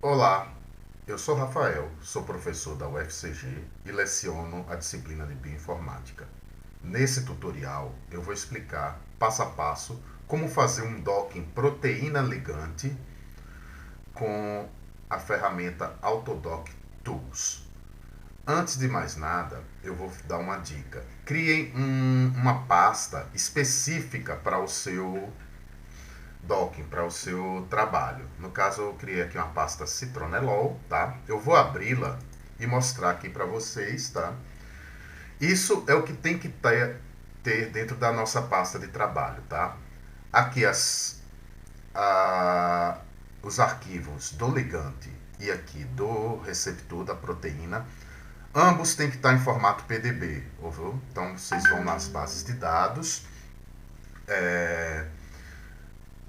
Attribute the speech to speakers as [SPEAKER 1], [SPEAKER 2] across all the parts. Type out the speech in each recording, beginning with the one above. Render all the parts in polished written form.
[SPEAKER 1] Olá, eu sou Rafael, sou professor da UFCG e leciono a disciplina de Bioinformática. Nesse tutorial, eu vou explicar passo a passo como fazer um docking proteína ligante com a ferramenta Autodock Tools. Antes de mais nada, eu vou dar uma dica. Criem uma pasta específica para o seu docking, para o seu trabalho. No caso, eu criei aqui uma pasta Citronelol, tá? Eu vou abri-la e mostrar aqui para vocês, tá? Isso é o que tem que ter dentro da nossa pasta de trabalho, tá? Aqui os arquivos do ligante e aqui do receptor da proteína. Ambos têm que estar em formato PDB, ouviu? Então vocês vão nas bases de dados,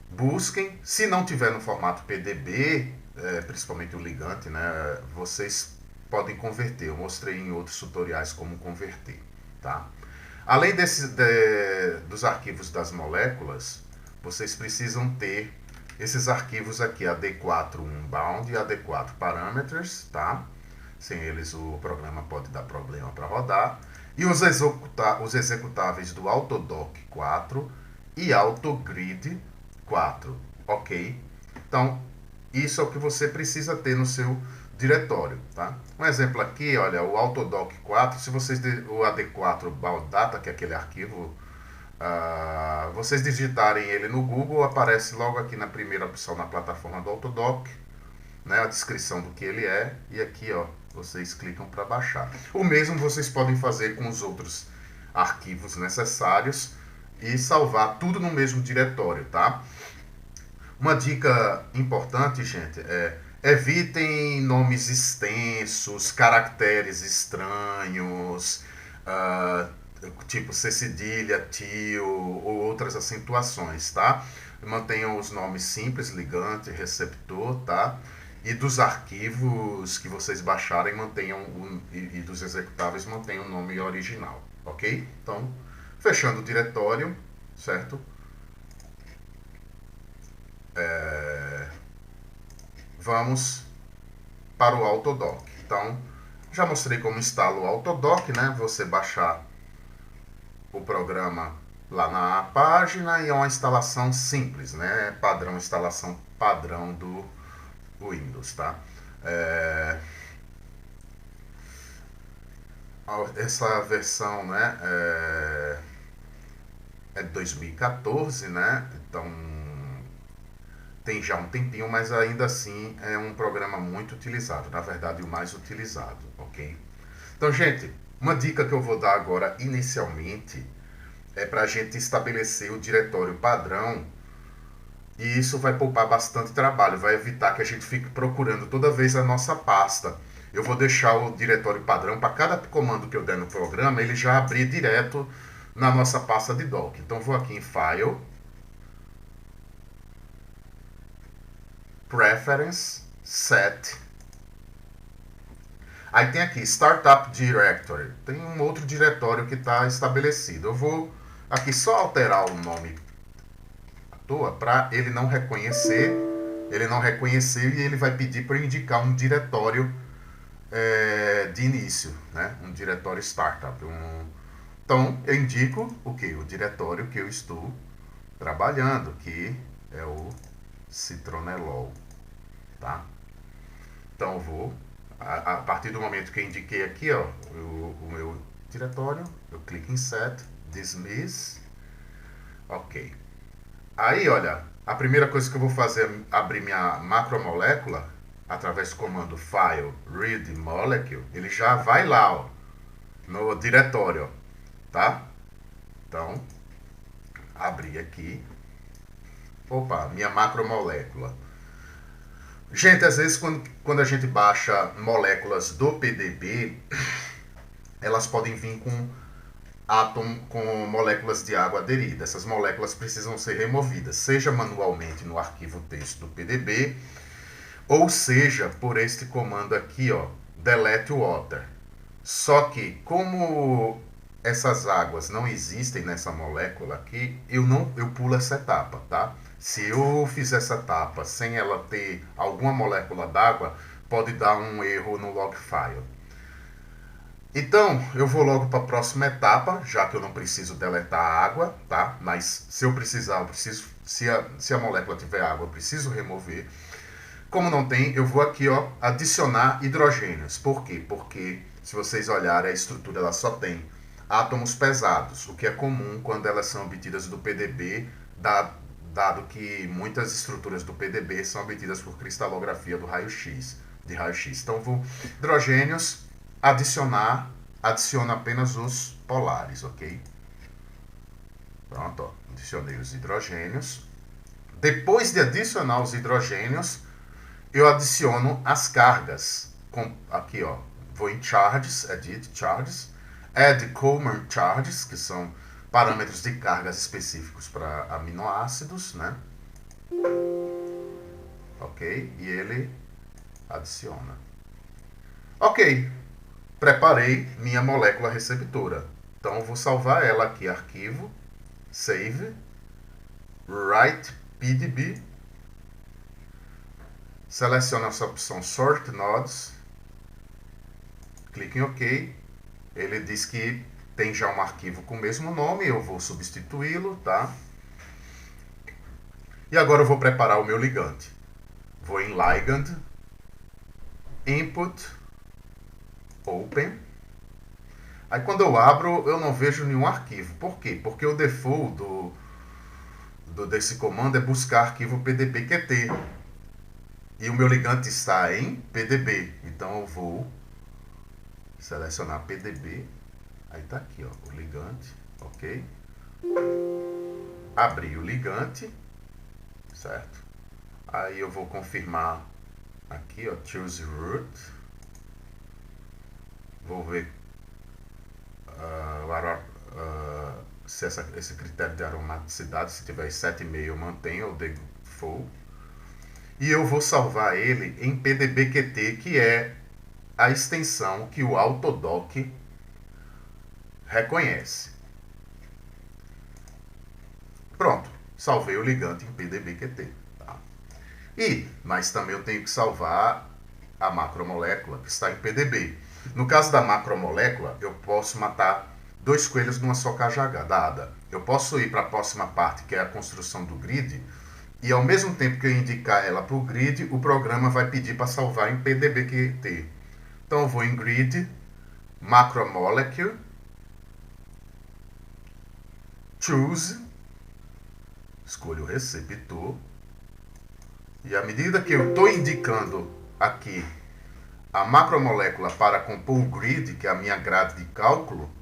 [SPEAKER 1] busquem. Se não tiver no formato PDB, principalmente o ligante, né, vocês podem converter. Eu mostrei em outros tutoriais como converter, tá? Além dos arquivos das moléculas, vocês precisam ter esses arquivos aqui, AD4 Unbound e AD4 Parameters, tá? Sem eles o programa pode dar problema para rodar. E os executáveis do Autodock 4 e AutoGrid 4, ok? Então, isso é o que você precisa ter no seu diretório, tá? Um exemplo aqui, olha, o Autodock 4, se vocês o AD4 Baudata, que é aquele arquivo, vocês digitarem ele no Google, aparece logo aqui na primeira opção na plataforma do Autodock, né, a descrição do que ele é, e aqui, ó, vocês clicam para baixar. O mesmo vocês podem fazer com os outros arquivos necessários e salvar tudo no mesmo diretório, tá? Uma dica importante, gente, evitem nomes extensos, caracteres estranhos, tipo C cedilha, tio ou outras acentuações, tá? Mantenham os nomes simples, ligante, receptor, tá? E dos arquivos que vocês baixarem, e dos executáveis, mantenham o nome original, ok? Então, fechando o diretório, certo? Vamos para o Autodock. Então, já mostrei como instala o Autodock, né? Você baixar o programa lá na página e é uma instalação simples, né? Padrão, instalação padrão do Windows, tá? Essa versão, né, é de 2014, né? Então tem já um tempinho, mas ainda assim é um programa muito utilizado, na verdade o mais utilizado, ok? Então, gente, uma dica que eu vou dar agora inicialmente é para a gente estabelecer o diretório padrão, e isso vai poupar bastante trabalho, vai evitar que a gente fique procurando toda vez a nossa pasta. Eu vou deixar o diretório padrão para cada comando que eu der no programa, ele já abrir direto na nossa pasta de dock. Então vou aqui em File, Preference, Set. Aí tem aqui Startup Directory. Tem um outro diretório que está estabelecido. Eu vou aqui só alterar o nome à toa para ele não reconhecer. Ele não reconhecer e ele vai pedir para indicar um diretório de início, né? Um diretório startup. Então eu indico o que? O diretório que eu estou trabalhando, que é o Citronelol, tá? Então eu vou, a partir do momento que eu indiquei aqui, ó, o meu diretório, eu clico em Set, Dismiss, ok. Aí, olha, a primeira coisa que eu vou fazer é abrir minha macromolécula através do comando File, Read Molecule, ele já vai lá, ó, no diretório, tá? Então, abri aqui, opa, minha macromolécula. Gente, às vezes quando a gente baixa moléculas do PDB, elas podem vir com moléculas de água aderidas. Essas moléculas precisam ser removidas, seja manualmente no arquivo texto do PDB, ou seja por este comando aqui, ó, Delete Water. Só que como essas águas não existem nessa molécula aqui, eu pulo essa etapa, tá? Se eu fizer essa etapa sem ela ter alguma molécula d'água, pode dar um erro no log file. Então, eu vou logo para a próxima etapa, já que eu não preciso deletar a água, tá? Mas se eu precisar, se a molécula tiver água, eu preciso remover. Como não tem, eu vou aqui, ó, adicionar hidrogênios. Por quê? Porque, se vocês olharem, a estrutura ela só tem átomos pesados, o que é comum quando elas são obtidas do PDB, dado que muitas estruturas do PDB são obtidas por cristalografia do raio-x, de raio-x. Então, vou hidrogênios, adiciono apenas os polares, ok? Pronto, ó, adicionei os hidrogênios. Depois de adicionar os hidrogênios, eu adiciono as cargas. Aqui, ó, vou em Charges, Edit Charges, Add Common Charges, que são parâmetros de cargas específicos para aminoácidos, né? Ok, e ele adiciona. Ok, preparei minha molécula receptora. Então, eu vou salvar ela aqui, arquivo, Save, Write PDB. Seleciono essa opção Sort Nodes, clique em OK. Ele diz que tem já um arquivo com o mesmo nome, eu vou substituí-lo, tá? E agora eu vou preparar o meu ligante. Vou em Ligand, Input, Open. Aí quando eu abro, eu não vejo nenhum arquivo. Por quê? Porque o default desse comando é buscar arquivo PDB-QT. E o meu ligante está em PDB. Então eu vou selecionar PDB. Aí está aqui, ó, o ligante. Ok? Abri o ligante. Certo? Aí eu vou confirmar aqui, ó, Choose Root. Vou ver se esse critério de aromaticidade, se tiver 7,5 eu mantenho o default. E eu vou salvar ele em PDB-QT, que é a extensão que o Autodoc reconhece. Pronto, salvei o ligante em PDB-QT. Tá? Mas também eu tenho que salvar a macromolécula, que está em PDB. No caso da macromolécula, eu posso matar 2 coelhos numa só cajadada. Eu posso ir para a próxima parte, que é a construção do grid, e ao mesmo tempo que eu indicar ela para o grid, o programa vai pedir para salvar em PDB-QT. Então eu vou em Grid, Macromolecule, Choose, escolho o receptor, e à medida que eu estou indicando aqui a macromolécula para compor o grid, que é a minha grade de cálculo,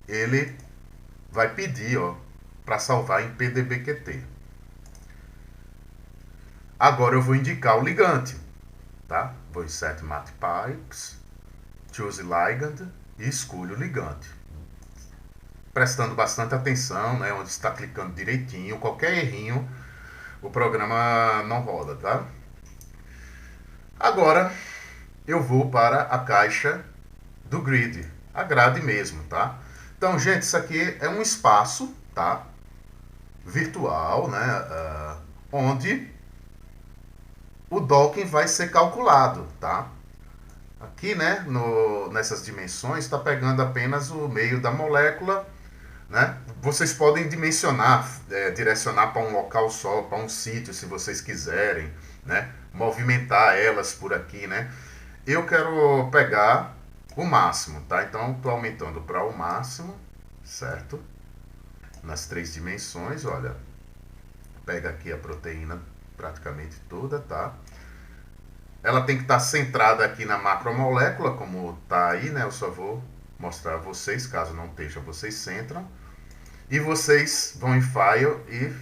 [SPEAKER 1] ele vai pedir para salvar em PDB-QT. Agora eu vou indicar o ligante, tá? Vou em Set Mat Pipes, Choose Ligand e escolho o ligante. Prestando bastante atenção, né, onde está clicando direitinho, qualquer errinho, o programa não roda, tá? Agora eu vou para a caixa do grid, a grade mesmo, tá? Então, gente, isso aqui é um espaço, tá? Virtual, né? Onde o docking vai ser calculado, tá? Aqui, né, nessas dimensões, está pegando apenas o meio da molécula, né? Vocês podem dimensionar, direcionar para um local só, para um sítio, se vocês quiserem, né? Movimentar elas por aqui, né? Eu quero pegar o máximo, tá? Então, estou aumentando para o máximo, certo? Nas 3 dimensões, olha. Pega aqui a proteína praticamente toda, tá? Ela tem que estar centrada aqui na macromolécula, como tá aí, né? Eu só vou mostrar a vocês, caso não esteja, vocês centram. E vocês vão em File e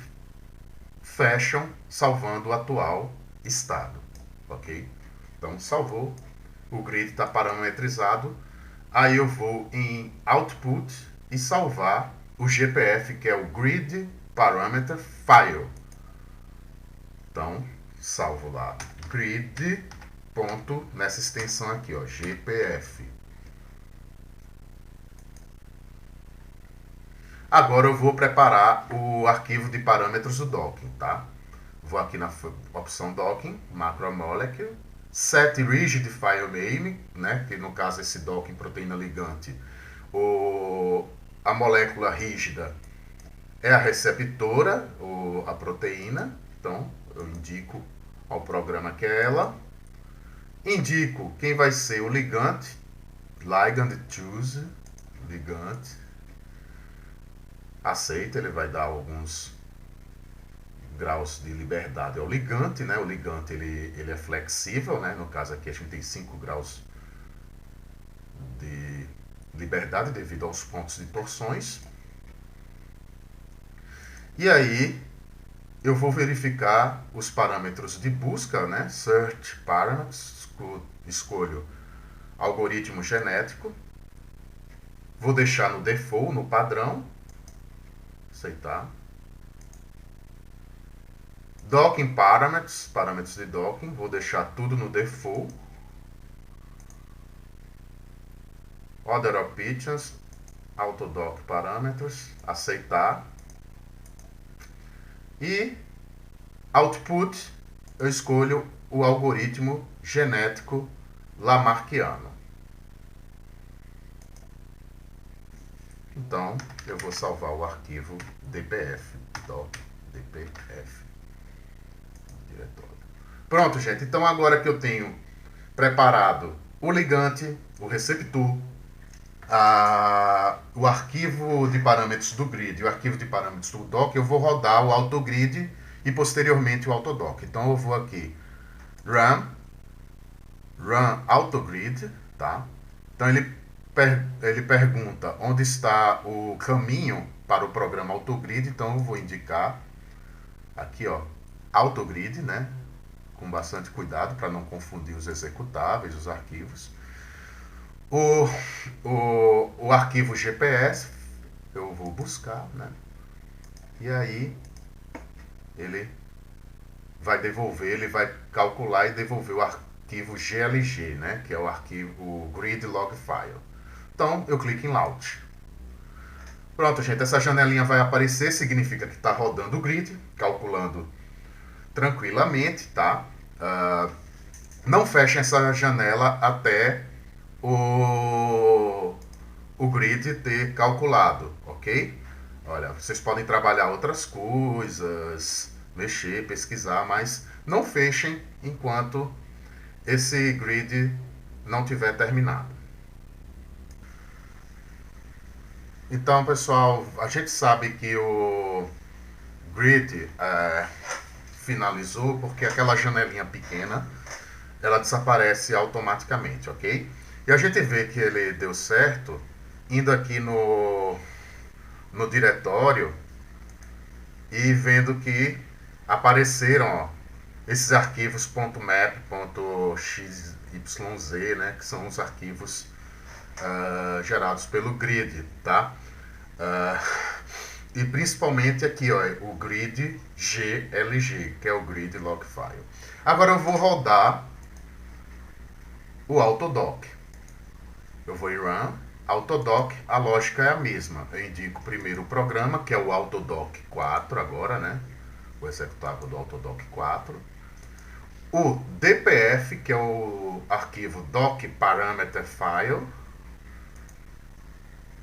[SPEAKER 1] fecham, salvando o atual estado, ok? Então, salvou, o grid está parametrizado. Aí eu vou em Output e salvar o GPF, que é o Grid Parameter File. Então, salvo lá, grid, ponto, nessa extensão aqui, ó, GPF. Agora eu vou preparar o arquivo de parâmetros do docking, tá? Vou aqui na opção docking, macromolecule, set rigid file name, né? Que no caso esse docking proteína ligante, a molécula rígida é a receptora, ou a proteína. Então eu indico ao programa que é ela. Indico quem vai ser o ligante, ligand choose, ligante. Aceita, ele vai dar alguns graus de liberdade ao ligante, né? O ligante ele é flexível, né? No caso aqui a gente tem 5 graus de liberdade devido aos pontos de torções. E aí eu vou verificar os parâmetros de busca, né? Search parameters, escolho algoritmo genético, vou deixar no default, no padrão, aceitar. Docking parameters, parâmetros de docking, vou deixar tudo no default. Other options, autodock parameters, aceitar. E output, eu escolho o algoritmo genético Lamarckiano. Então, eu vou salvar o arquivo dpf, doc, dpf, diretório. Pronto, gente. Então, agora que eu tenho preparado o ligante, o receptor, o arquivo de parâmetros do grid e o arquivo de parâmetros do dock, eu vou rodar o autogrid e posteriormente o autodock. Então, eu vou aqui, run autogrid, tá? Então, ele pergunta onde está o caminho para o programa autogrid, então eu vou indicar aqui, ó, autogrid, né? Com bastante cuidado para não confundir os executáveis, os arquivos. O arquivo GPS eu vou buscar, né? E aí ele vai devolver, ele vai calcular e devolver o arquivo GLG, né? Que é o arquivo, o grid log file. Então eu clico em Launch. Pronto, gente, essa janelinha vai aparecer, significa que está rodando o grid, calculando tranquilamente, tá? Não fechem essa janela até o grid ter calculado, ok? Olha, vocês podem trabalhar outras coisas, mexer, pesquisar, mas não fechem enquanto esse grid não tiver terminado. Então, pessoal, a gente sabe que o grid finalizou porque aquela janelinha pequena ela desaparece automaticamente, ok? E a gente vê que ele deu certo indo aqui no diretório e vendo que apareceram, ó, esses arquivos .map, .xyz, né, que são os arquivos gerados pelo grid, tá? E principalmente aqui, ó, o grid GLG, que é o grid log file. Agora eu vou rodar o autodock. Eu vou em run, autodock, a lógica é a mesma. Eu indico primeiro o programa, que é o autodock 4 agora, né? O executável do autodock 4. O DPF, que é o arquivo doc parameter file.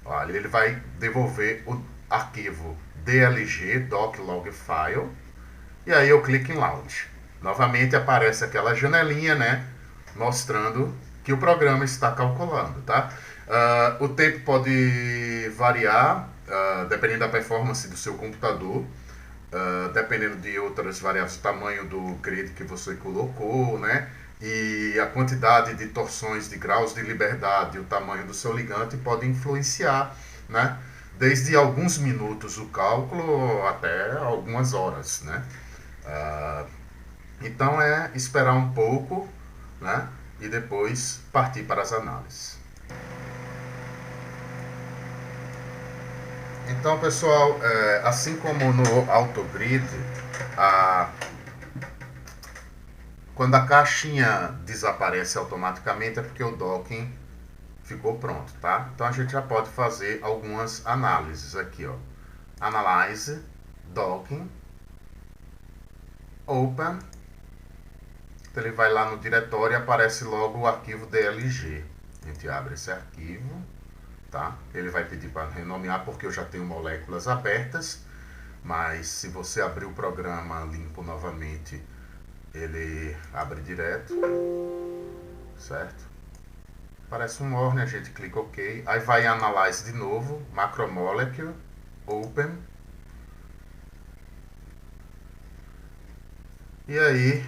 [SPEAKER 1] Olha, ele vai devolver o arquivo DLG, doc log file. E aí eu clico em Launch. Novamente aparece aquela janelinha, né? Mostrando que o programa está calculando, tá? O tempo pode variar, dependendo da performance do seu computador, dependendo de outras variáveis, o tamanho do grid que você colocou, né? E a quantidade de torções de graus de liberdade, o tamanho do seu ligante pode influenciar, né? Desde alguns minutos o cálculo até algumas horas, né? Então é esperar um pouco, né? E depois partir para as análises. Então, pessoal, assim como no AutoGrid, quando a caixinha desaparece automaticamente é porque o docking ficou pronto, tá? Então a gente já pode fazer algumas análises aqui, ó. Analyze, Docking, Open. Então ele vai lá no diretório e aparece logo o arquivo DLG. A gente abre esse arquivo, tá? Ele vai pedir para renomear porque eu já tenho moléculas abertas, mas se você abrir o programa limpo novamente, ele abre direto, certo? Aparece um warning, a gente clica OK, aí vai em Analyze de novo, Macromolecule, Open, e aí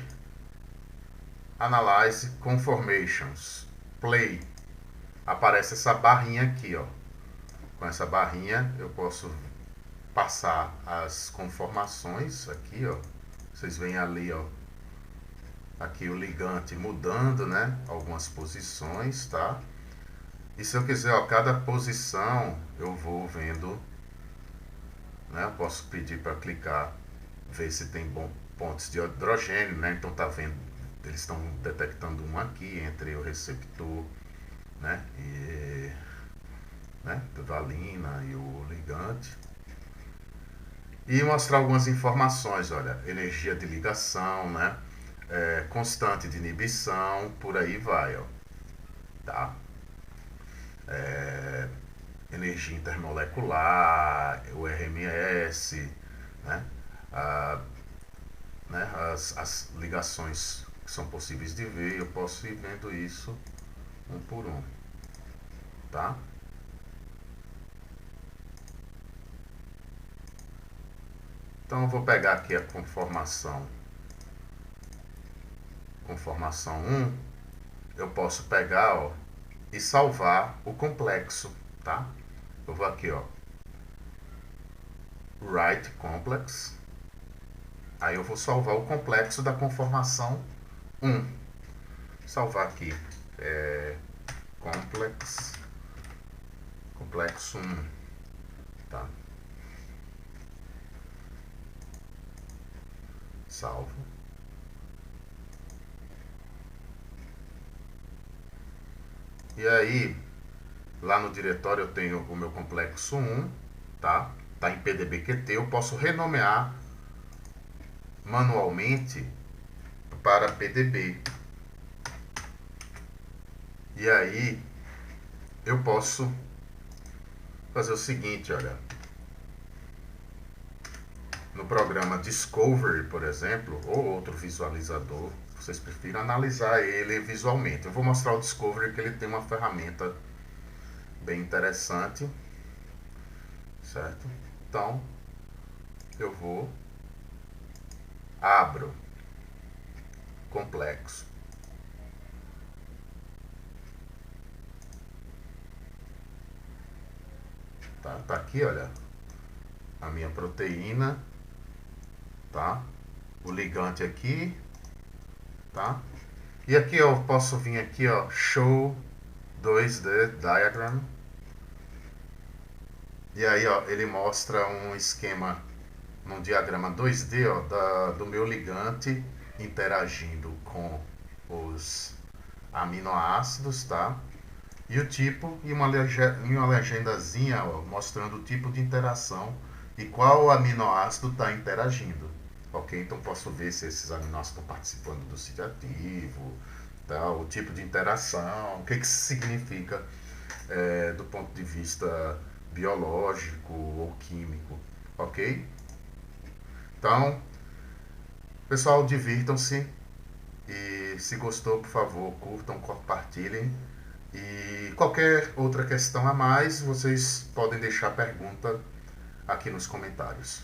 [SPEAKER 1] Analyze Conformations, Play. Aparece essa barrinha aqui, ó. Com essa barrinha eu posso passar as conformações aqui, ó. Vocês veem ali, ó. Aqui o ligante mudando, né? Algumas posições, tá? E se eu quiser, ó, cada posição eu vou vendo, né? Eu posso pedir para clicar, ver se tem pontos de hidrogênio, né? Então tá vendo, eles estão detectando um aqui entre o receptor, né? E, né? Valina e o ligante. E mostrar algumas informações, olha, energia de ligação, né? Constante de inibição, por aí vai, ó. Tá? Energia intermolecular, o RMS, né? Né? As ligações que são possíveis de ver, eu posso ir vendo isso um por um, tá? Então eu vou pegar aqui a conformação 1, eu posso pegar, ó, e salvar o complexo, tá? Eu vou aqui, ó, Write Complex, aí eu vou salvar o complexo da conformação 1. Salvar aqui, complexo 1, tá? Salvo. E aí, lá no diretório eu tenho o meu complexo 1, tá? Tá em PDB-QT, eu posso renomear manualmente para PDB. E aí, eu posso fazer o seguinte, olha. No programa Discovery, por exemplo, ou outro visualizador, vocês prefiram analisar ele visualmente. Eu vou mostrar o Discovery, que ele tem uma ferramenta bem interessante, certo? Então, eu vou, abro, complexo. Tá aqui, olha, a minha proteína, tá? O ligante aqui, tá? E aqui eu posso vir aqui, ó, Show 2D Diagram. E aí, ó, ele mostra um esquema num diagrama 2D, ó, do meu ligante interagindo com os aminoácidos, tá? E o tipo, e uma legendazinha, ó, mostrando o tipo de interação e qual aminoácido está interagindo. Ok? Então posso ver se esses aminoácidos estão participando do sítio ativo, tá? O tipo de interação, o que isso significa do ponto de vista biológico ou químico. Ok? Então, pessoal, divirtam-se e se gostou, por favor, curtam, compartilhem. E qualquer outra questão a mais, vocês podem deixar pergunta aqui nos comentários.